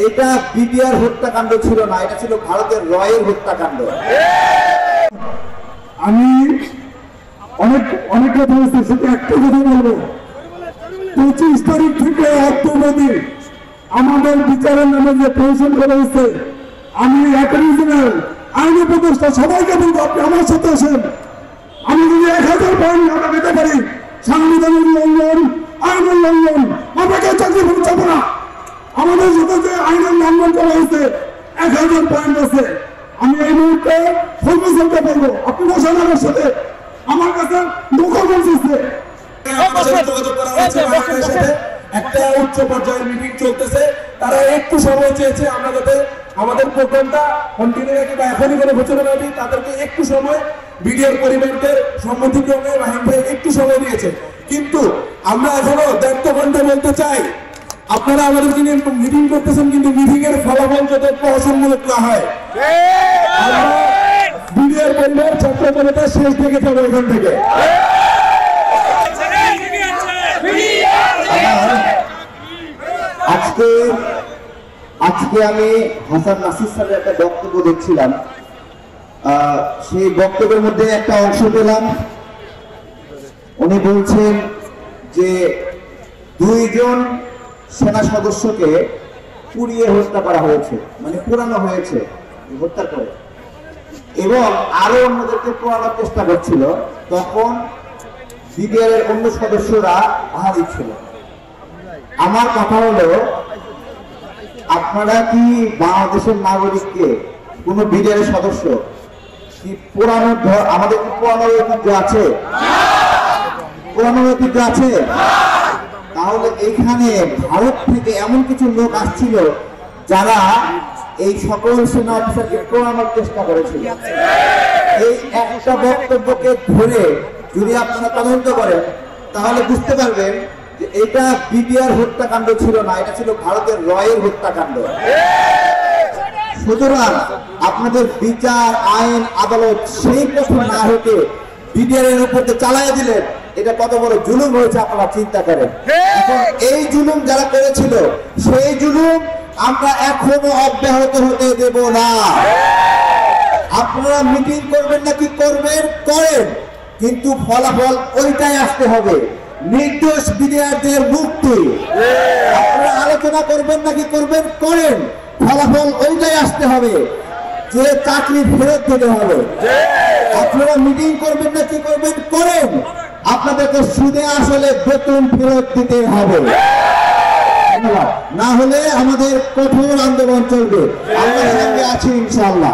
এটা বিডিআর হত্যাকাণ্ড ছিল না, এটা ছিল ভারতের রয়ের হত্যাকাণ্ড। আমি অনেক কথা হচ্ছে, সেটা একটা কথা বলবো। 25 তারিখ থেকে অর্থমন্ত্রী আমাদের বিচারের নামে যে প্রহসন করা হচ্ছে, আমি অরিজিনাল আইন উপদেষ্টা সবাইকে বলবো, আপনি আমার সাথে আসেন। আমি যদি 1000 পয়েন্ট আমরা দিতে পারি, সাংবিধানিক লঙ্ঘন, আইনের লঙ্ঘন, আমাকে চাকরি চাবো না। আমাদের সাথে যে আইনের লঙ্ঘন করা হয়েছে 1000 পয়েন্ট আছে। আমি এই মুহূর্তে ফরমেশনটা বলবো, আপনি বসেন আমার সাথে। আমার কাছে দখল বলছে একটা উচ্চ পর্যায়ের মিটিং চলতেছে, তারা একটু সময় চেয়েছে আমরা যাতে আমাদের প্রোগ্রামটা কন্টিনিউ রাখি বা এখনই কোনো ঘোষণা না দিই, তাদেরকে একটু সময় বিডিআর পরিবারকে সম্মতিক্রমে রাহিম ভাই একটু সময় দিয়েছে। কিন্তু আমরা এখনো 1.5 ঘন্টা বলতে চাই, আপনারা আমাদেরকে নিয়ে মিটিং করতেছেন, কিন্তু মিটিং এর ফলাফল যাতে প্রহসনমূলক না হয়। আমরা বিডিআর পরিবার ছাত্র জনতা শেষ থেকে যাবো এখান থেকে। আজকে আমি হাসান নাসির স্যারের একটা বক্তব্য দেখছিলাম, সেই বক্তব্যের মধ্যে একটা অংশ পেলাম। উনি বলছেন যে 2 জন সেনা সদস্যকে পুড়িয়ে হত্যা করা হয়েছে, মানে পোড়ানো হয়েছে হত্যা করে, এবং আরো অন্যদেরকে পোড়ানোর চেষ্টা করছিল। তখন বিডিআর এর অন্য সদস্যরা বাধা দিচ্ছিল। আমার কথা হলো, আপনারা কি বাংলাদেশের নাগরিককে কোন বিডিআর এর সদস্য কি পোড়ানোর, আমাদের কি পোড়ানোর ঐতিহ্য আছে? পোড়ানোর ঐতিহ্য আছে? তাহলে এইখানে ভারত থেকে এমন কিছু লোক আসছিল যারা এই সকল সেনা অফিসারকে পোড়ানোর চেষ্টা করেছিল। এই একটা বক্তব্যকে ধরে যদি আপনারা তদন্ত করেন, তাহলে বুঝতে পারবেন যে এটা বিডিআর হত্যাকাণ্ড ছিল না, এটা ছিল ভারতের রয়ের হত্যাকাণ্ড। সুতরাং আপনাদের বিচার, আইন, আদালত সেই পথে না হতে বিডিআর এর উপর চালাইয়া দিলেন, এটা কত বড় জুলুম হয়েছে আপনারা চিন্তা করেন। এখন এই জুলুম যারা করেছিল, সেই জুলুম আমরা এখনো অব্যাহত হতে দেব না। আপনারা মিটিং করবেন নাকি করবেন, করেন, কিন্তু ফলাফল ওইটাই আসতে হবে, নির্দোষ বিডিআরদের মুক্তি। আপনারা আলোচনা করবেন নাকি করবেন, করেন, ফলাফল ওইটাই আসতে হবে যে চাকরি ফেরত দিতে হবে। আপনারা মিটিং করবেন নাকি করবেন, করেন, আপনাদেরকে সুদে আসলে বেতন ফেরত দিতে হবে, না হলে আমাদের কঠোর আন্দোলন চলবে। আমরা সঙ্গে আছি ইনশাআল্লাহ।